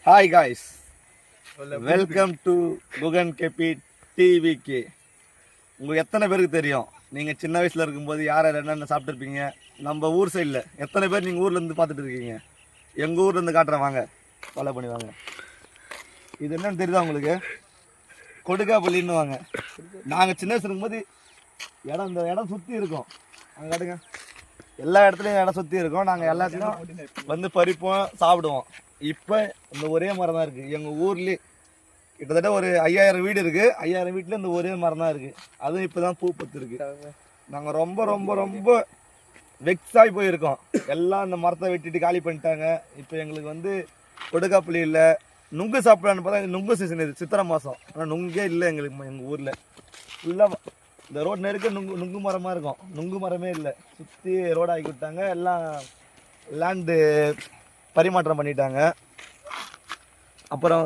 Hi guys, welcome to Guhan KP TVK. உங்களுக்கு எத்தனை பேருக்கு தெரியும் நீங்கள் சின்ன வயசில் இருக்கும்போது யார் யார் என்னென்ன சாப்பிட்ருப்பீங்க? நம்ம ஊர் சைடில் எத்தனை பேர் நீங்கள் ஊர்லேருந்து பார்த்துட்டு இருக்கீங்க? எங்கள் ஊர்லேருந்து காட்டுறேன், வாங்க ஃபாலோ பண்ணி வாங்க. இது என்னன்னு தெரியுதா உங்களுக்கு? கொடுக்காப்பள்ளின்னு வாங்க. நாங்கள் சின்ன வயசு இருக்கும்போது இந்த இடம் சுற்றி இருக்கோம். அங்கே காட்டுங்க, எல்லா இடத்துலையும் இடம் சுற்றி இருக்கோம். நாங்கள் எல்லாத்தையும் வந்து பறிப்போம், சாப்பிடுவோம். இப்போ இந்த ஒரே மரம் தான் இருக்குது எங்கள் ஊர்லேயே. கிட்டத்தட்ட ஒரு 5000 வீடு இருக்குது. 5000 வீட்டில் இந்த ஒரே மரம் தான் இருக்குது. அதுவும் இப்போ தான் பூ பத்துருக்கு. நாங்கள் ரொம்ப ரொம்ப ரொம்ப வெக்ஸாகி போயிருக்கோம். எல்லாம் இந்த மரத்தை வெட்டிட்டு காலி பண்ணிட்டாங்க. இப்போ எங்களுக்கு வந்து கொடுக்காப்புளி இல்லை, நுங்கு சாப்பிடலான்னு பார்த்தா நுங்கு சீசன் இது, சித்திரை மாதம். ஆனால் நுங்கே இல்லை எங்களுக்கு. எங்கள் ஊரில் ஃபுல்லாக இந்த ரோட் நெருக்க நுங்கு மரமாக இருக்கும். நுங்கு மரமே இல்லை. சுற்றி ரோடு ஆக்கி விட்டாங்க. எல்லாம் லேண்டு பரிமாற்றம் பண்ணிட்டாங்க. அப்புறம்